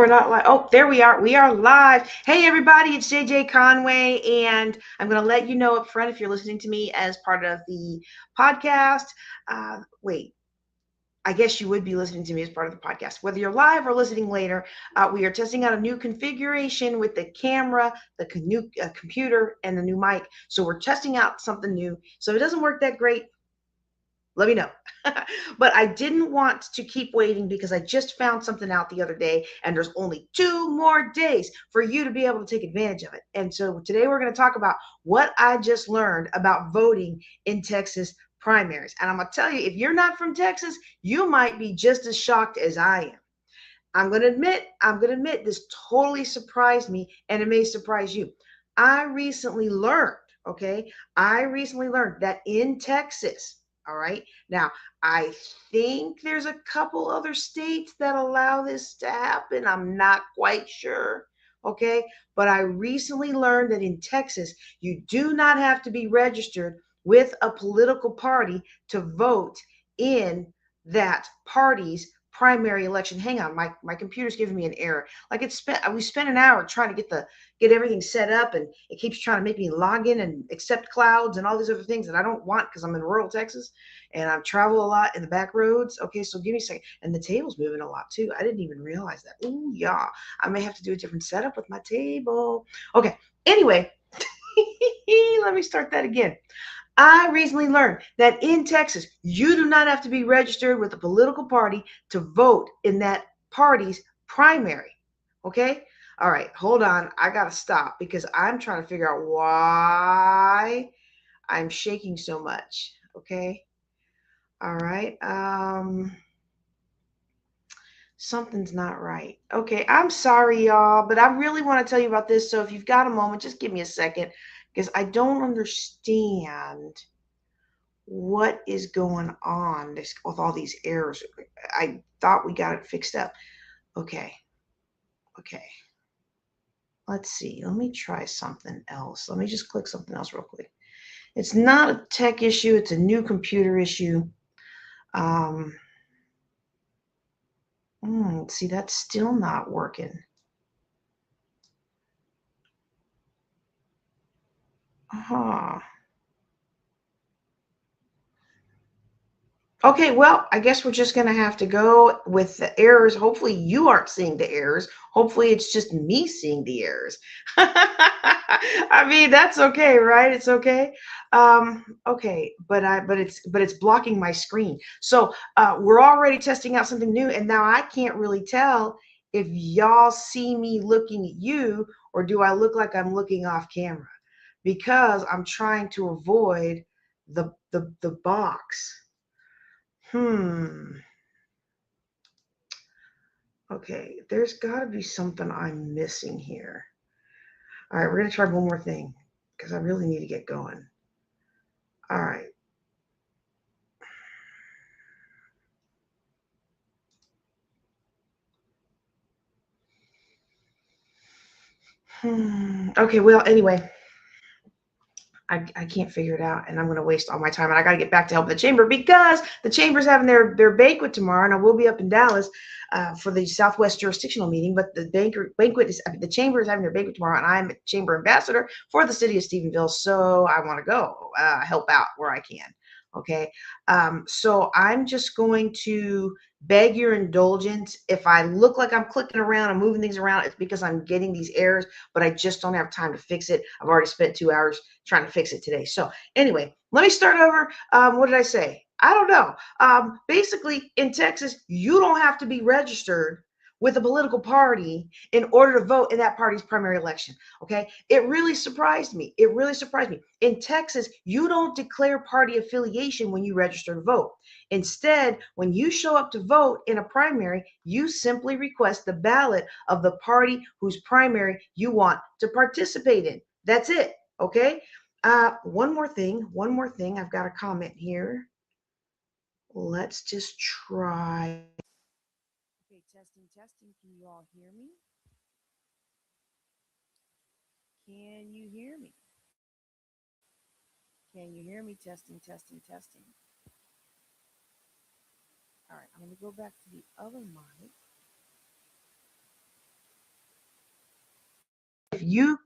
we're not live. Oh, there we are. We are live. Hey, everybody, it's JJ Conway, and I'm going to let you know up front if you're listening to me as part of the podcast. Wait, I guess you would be listening to me as part of the podcast. Whether you're live or listening later, we are testing out a new configuration with the camera, the new computer, and the new mic. So we're testing out something new. So if it doesn't work that great, let me know. But I didn't want to keep waiting because I just found something out the other day, and there's only 2 more days for you to be able to take advantage of it. And so today we're going to talk about what I just learned about voting in Texas primaries. And I'm going to tell you, if you're not from Texas, you might be just as shocked as I am. I'm going to admit this totally surprised me, and it may surprise you. I recently learned, okay? I recently learned that in Texas, all right? Now, I think there's a couple other states that allow this to happen. I'm not quite sure, okay? But I recently learned that in Texas, you do not have to be registered with a political party to vote in that party's primary election. Hang on, my computer's giving me an error. Like we spent an hour trying to get everything set up, and it keeps trying to make me log in and accept clouds and all these other things that I don't want because I'm in rural Texas and I travel a lot in the back roads. Okay, so give me a second. And the table's moving a lot too. I didn't even realize that. Ooh, yeah. I may have to do a different setup with my table. Okay. Anyway, let me start that again. I recently learned that in Texas, you do not have to be registered with a political party to vote in that party's primary. Okay? All right, hold on. I got to stop because I'm trying to figure out why I'm shaking so much. Okay? All right. Something's not right. Okay, I'm sorry, y'all, but I really want to tell you about this. So if you've got a moment, just give me a second because I don't understand what is going on with all these errors. I thought we got it fixed up. Okay. Okay. Let's see. Let me try something else. Let me just click something else real quick. It's not a tech issue. It's a new computer issue. Um, See, that's still not working. Uh-huh. Okay, well, I guess we're just going to have to go with the errors. Hopefully, you aren't seeing the errors. Hopefully, it's just me seeing the errors. I mean, that's okay, right? It's okay. Okay, but it's blocking my screen. So we're already testing out something new, and now I can't really tell if y'all see me looking at you or do I look like I'm looking off camera because I'm trying to avoid the box. Hmm. Okay, there's got to be something I'm missing here. All right, we're going to try one more thing because I really need to get going. All right. Okay, well, anyway, I can't figure it out, and I'm going to waste all my time, and I got to get back to help the chamber because the chamber's having their banquet tomorrow, and I will be up in Dallas for the Southwest jurisdictional meeting. But the chamber is having their banquet tomorrow, and I'm a chamber ambassador for the city of Stephenville, so I want to go help out where I can. Okay, so I'm just going to beg your indulgence. If I look like I'm clicking around and moving things around, it's because I'm getting these errors, but I just don't have time to fix it. I've already spent 2 hours trying to fix it today. So anyway, let me start over. What did I say? I don't know. Basically, in Texas, you don't have to be registered with a political party in order to vote in that party's primary election. Okay. It really surprised me. It really surprised me. In Texas, you don't declare party affiliation when you register to vote. Instead, when you show up to vote in a primary, you simply request the ballot of the party whose primary you want to participate in. That's it. Okay. One more thing. One more thing. I've got a comment here. Let's just try. Okay, testing, testing. Can you all hear me? Can you hear me? Can you hear me? Testing, testing, testing. All right, I'm going to go back to the other mic.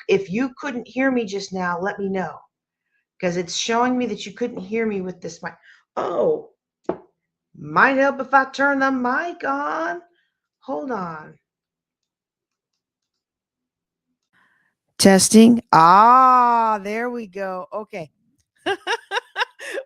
if you couldn't hear me just now, let me know, because it's showing me that you couldn't hear me with this mic. Oh, might help if I turn the mic on. Hold on. Testing. Ah, there we go. Okay.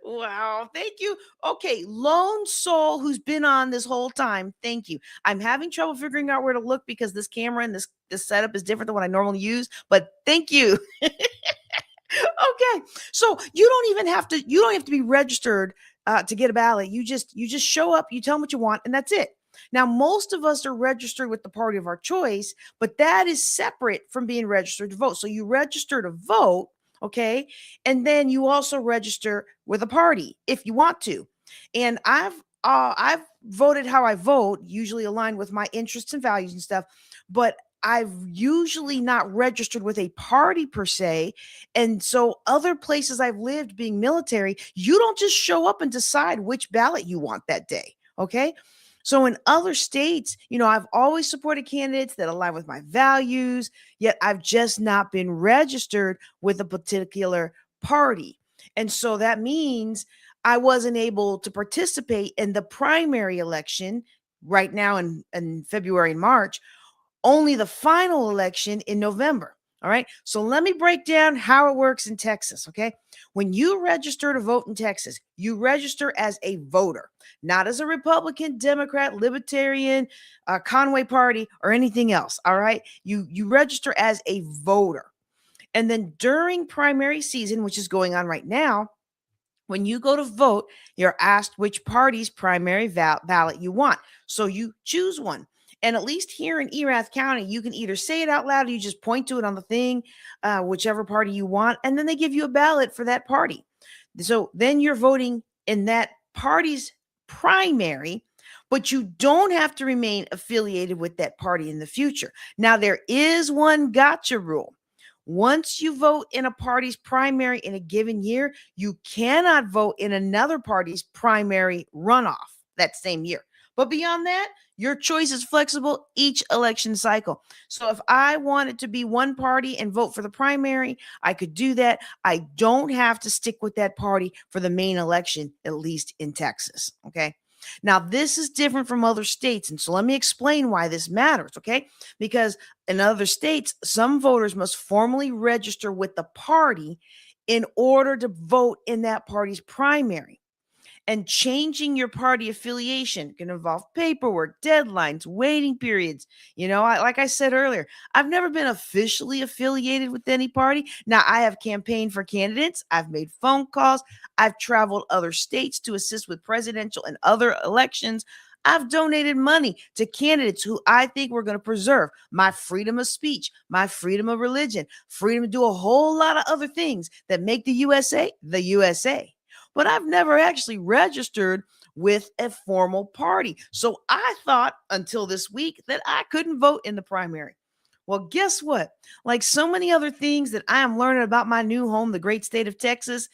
Wow. Thank you. Okay. Lone Soul, who's been on this whole time. Thank you. I'm having trouble figuring out where to look because this camera and this setup is different than what I normally use, but thank you. Okay, so you don't have to be registered to get a ballot. You just show up, you tell them what you want, and that's it. Now, most of us are registered with the party of our choice, but that is separate from being registered to vote. So you register to vote, okay, and then you also register with a party if you want to. And I've voted how I vote, usually aligned with my interests and values and stuff, but I've usually not registered with a party per se. And so, other places I've lived being military, you don't just show up and decide which ballot you want that day. Okay. So, in other states, I've always supported candidates that align with my values, yet I've just not been registered with a particular party. And so that means I wasn't able to participate in the primary election right now in February and March, only the final election in November. All right. So let me break down how it works in Texas. Okay. When you register to vote in Texas, you register as a voter, not as a Republican, Democrat, Libertarian, Conway Party, or anything else. All right. You register as a voter. And then during primary season, which is going on right now, when you go to vote, you're asked which party's primary ballot you want. So you choose one. And at least here in Erath County, you can either say it out loud or you just point to it on the thing, whichever party you want, and then they give you a ballot for that party. So then you're voting in that party's primary, but you don't have to remain affiliated with that party in the future. Now, there is one gotcha rule. Once you vote in a party's primary in a given year, you cannot vote in another party's primary runoff that same year. But beyond that, your choice is flexible each election cycle. So if I wanted to be one party and vote for the primary, I could do that. I don't have to stick with that party for the main election, at least in Texas. Okay. Now, this is different from other states. And so let me explain why this matters. Okay. Because in other states, some voters must formally register with the party in order to vote in that party's primary. And changing your party affiliation can involve paperwork, deadlines, waiting periods. Like I said earlier, I've never been officially affiliated with any party. Now, I have campaigned for candidates, I've made phone calls, I've traveled other states to assist with presidential and other elections. I've donated money to candidates who I think we're going to preserve my freedom of speech, my freedom of religion, freedom to do a whole lot of other things that make the USA the USA. But I've never actually registered with a formal party. So I thought until this week that I couldn't vote in the primary. Well, guess what? Like so many other things that I am learning about my new home, the great state of Texas,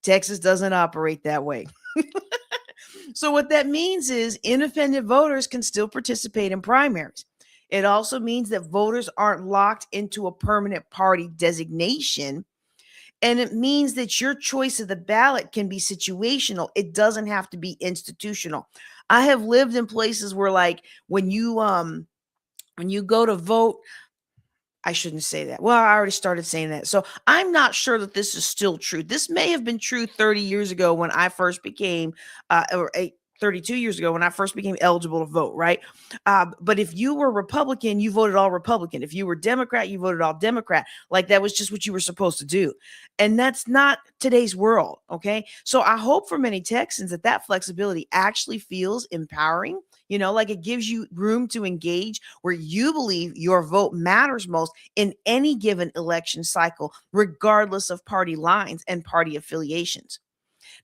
Texas doesn't operate that way. So what that means is independent voters can still participate in primaries. It also means that voters aren't locked into a permanent party designation. And it means that your choice of the ballot can be situational. It doesn't have to be institutional. I have lived in places where, like, when you go to vote, I shouldn't say that. Well, I already started saying that. So I'm not sure that this is still true. This may have been true 30 years ago when I first became, 32 years ago when I first became eligible to vote, right? But if you were Republican, you voted all Republican. If you were Democrat, you voted all Democrat. Like that was just what you were supposed to do. And that's not today's world, okay? So I hope for many Texans that flexibility actually feels empowering. Like it gives you room to engage where you believe your vote matters most in any given election cycle, regardless of party lines and party affiliations.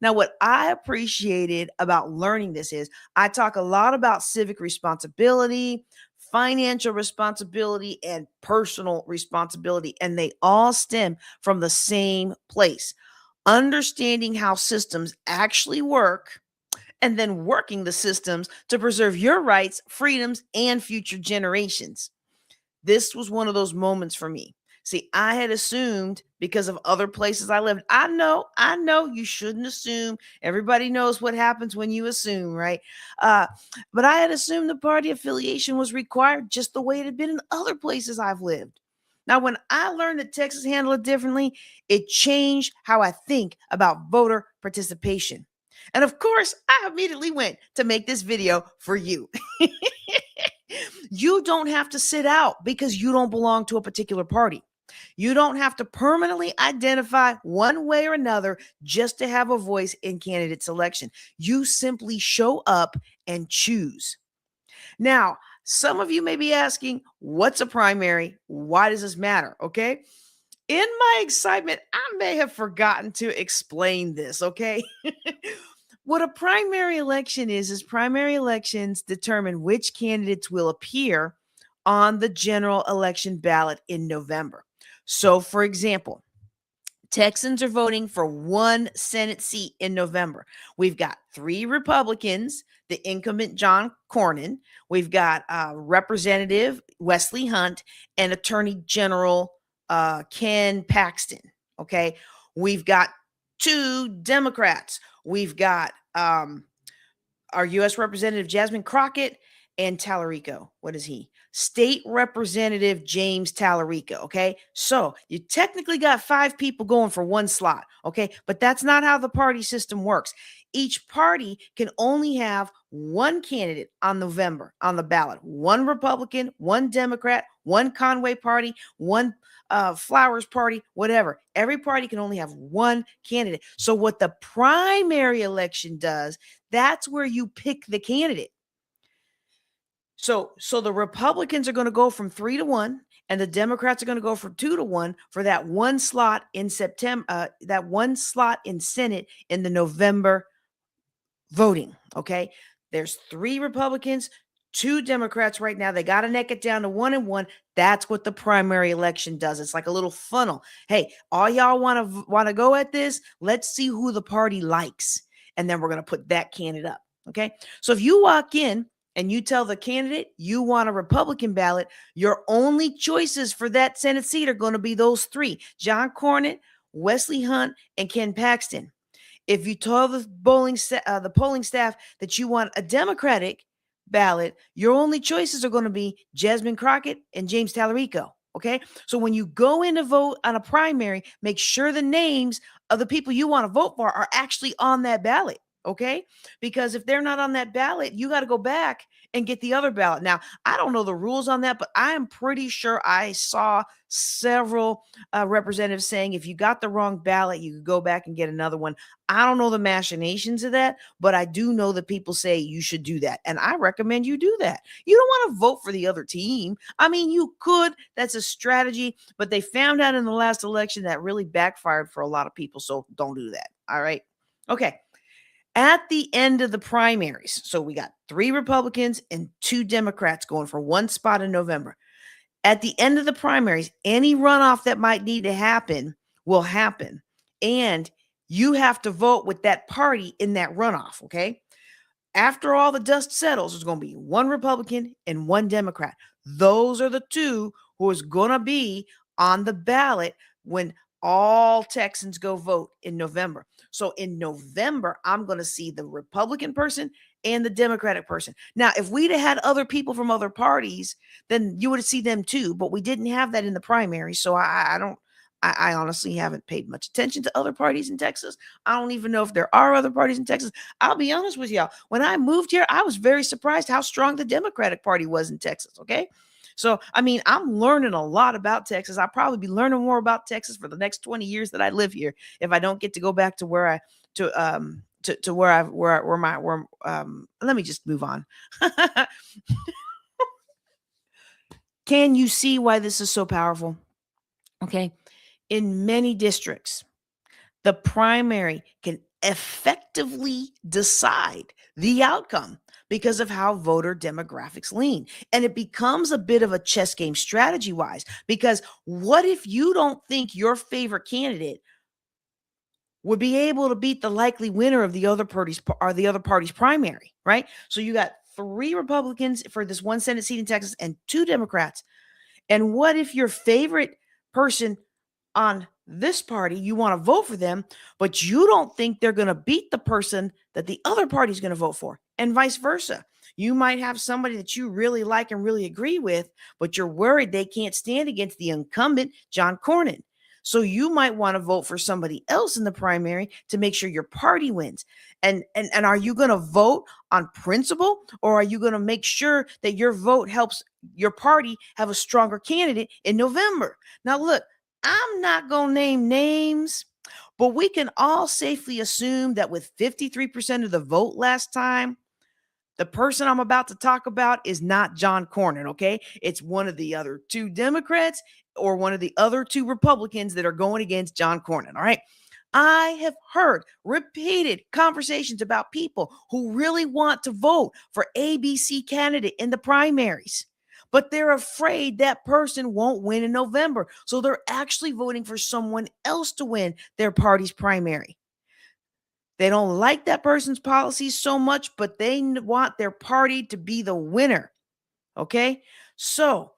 Now, what I appreciated about learning this is I talk a lot about civic responsibility, financial responsibility, and personal responsibility, and they all stem from the same place. Understanding how systems actually work and then working the systems to preserve your rights, freedoms, and future generations. This was one of those moments for me. See, I had assumed because of other places I lived. I know you shouldn't assume. Everybody knows what happens when you assume, right? But I had assumed the party affiliation was required just the way it had been in other places I've lived. Now, when I learned that Texas handled it differently, it changed how I think about voter participation. And of course, I immediately went to make this video for you. You don't have to sit out because you don't belong to a particular party. You don't have to permanently identify one way or another just to have a voice in candidate selection. You simply show up and choose. Now, some of you may be asking, what's a primary? Why does this matter? Okay. In my excitement, I may have forgotten to explain this. Okay. What a primary election is primary elections determine which candidates will appear on the general election ballot in November. So, for example, Texans are voting for one Senate seat in November. We've got 3 Republicans, the incumbent John Cornyn. We've got Representative Wesley Hunt and Attorney General Ken Paxton. Okay. We've got 2 Democrats. We've got our U.S. Representative Jasmine Crockett and Tallarico. What is he? State Representative James Tallarico. Okay. So you technically got 5 people going for one slot. Okay. But that's not how the party system works. Each party can only have one candidate on November on the ballot, one Republican, one Democrat, one Conway party, one Flowers party, whatever. Every party can only have one candidate. So what the primary election does, that's where you pick the candidate. So the Republicans are going to go from 3-1 and the Democrats are going to go from 2-1 for that one slot in September, that one slot in Senate in the November voting. Okay. There's 3 Republicans, 2 Democrats right now. They got to neck it down to 1-1. That's what the primary election does. It's like a little funnel. Hey, all y'all want to go at this? Let's see who the party likes. And then we're going to put that candidate up. Okay. So if you walk in and you tell the candidate you want a Republican ballot, your only choices for that Senate seat are going to be those 3, John Cornyn, Wesley Hunt, and Ken Paxton. If you tell the polling staff that you want a Democratic ballot, your only choices are going to be Jasmine Crockett and James Tallarico. Okay. So when you go in to vote on a primary, make sure the names of the people you want to vote for are actually on that ballot. Okay. Because if they're not on that ballot, you got to go back and get the other ballot. Now, I don't know the rules on that, but I am pretty sure I saw several representatives saying if you got the wrong ballot, you could go back and get another one. I don't know the machinations of that, but I do know that people say you should do that. And I recommend you do that. You don't want to vote for the other team. I mean, you could. That's a strategy, but they found out in the last election that really backfired for a lot of people. So don't do that. All right. Okay. At the end of the primaries, so we got 3 Republicans and 2 Democrats going for one spot in November. At the end of the primaries, any runoff that might need to happen will happen. And you have to vote with that party in that runoff, okay? After all the dust settles, there's going to be 1 Republican and 1 Democrat. Those are the 2 who is going to be on the ballot when all Texans go vote in November. So in November, I'm going to see the Republican person and the Democratic person. Now, if we'd have had other people from other parties, then you would see them too. But we didn't have that in the primary. So I honestly haven't paid much attention to other parties in Texas. I don't even know if there are other parties in Texas. I'll be honest with y'all. When I moved here, I was very surprised how strong the Democratic Party was in Texas. Okay. So, I mean, I'm learning a lot about Texas. I'll probably be learning more about Texas for the next 20 years that I live here if I don't get to go back to where let me just move on. Can you see why this is so powerful? Okay. In many districts, the primary can effectively decide the outcome because of how voter demographics lean. And it becomes a bit of a chess game strategy wise, because what if you don't think your favorite candidate would be able to beat the likely winner of the other party's primary, right? So you got 3 Republicans for this one Senate seat in Texas and 2 Democrats. And what if your favorite person on this party, you want to vote for them, but you don't think they're going to beat the person that the other party is going to vote for, and vice versa. You might have somebody that you really like and really agree with, but you're worried they can't stand against the incumbent, John Cornyn. So you might want to vote for somebody else in the primary to make sure your party wins. And are you going to vote on principle, or are you going to make sure that your vote helps your party have a stronger candidate in November? Now, look, I'm not going to name names, but we can all safely assume that with 53% of the vote last time, the person I'm about to talk about is not John Cornyn, okay? It's one of the other two Democrats or one of the other two Republicans that are going against John Cornyn, all right? I have heard repeated conversations about people who really want to vote for ABC candidate in the primaries, but they're afraid that person won't win in November. So they're actually voting for someone else to win their party's primary. They don't like that person's policies so much, but they want their party to be the winner. Okay? So,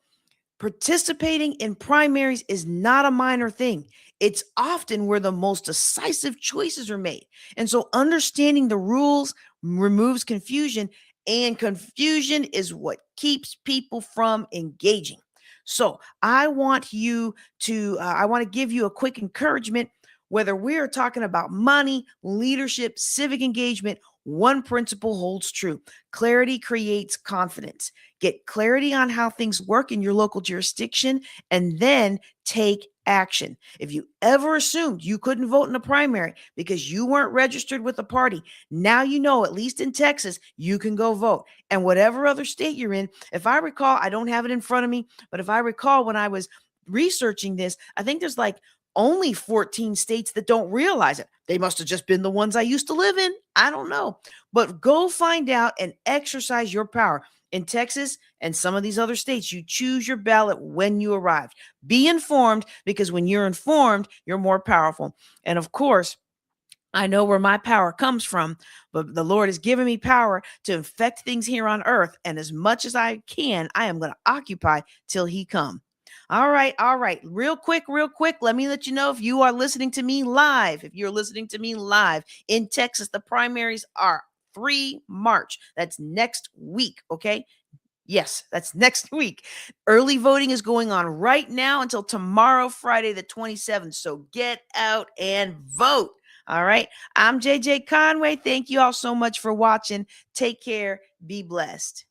participating in primaries is not a minor thing. It's often where the most decisive choices are made. And so, understanding the rules removes confusion, and confusion is what keeps people from engaging. So, I want to give you a quick encouragement. Whether we're talking about money, leadership, civic engagement, one principle holds true: clarity creates confidence. Get clarity on how things work in your local jurisdiction, and then take action. If you ever assumed you couldn't vote in a primary because you weren't registered with a party, now you know, at least in Texas, you can go vote. And whatever other state you're in, if I recall, I don't have it in front of me, but if I recall when I was researching this, I think there's like only 14 states that don't realize it. They must have just been the ones I used to live in. I don't know. But go find out and exercise your power. In Texas and some of these other states, you choose your ballot when you arrive. Be informed, because when you're informed, you're more powerful. And of course, I know where my power comes from, but the Lord has given me power to affect things here on earth. And as much as I can, I am going to occupy till he come. All right, all right. Real quick. Let me let you know if you are listening to me live. If you're listening to me live in Texas, the primaries are 3 March. That's next week, okay? Yes, that's next week. Early voting is going on right now until tomorrow, Friday the 27th. So get out and vote. All right. I'm JJ Conway. Thank you all so much for watching. Take care. Be blessed.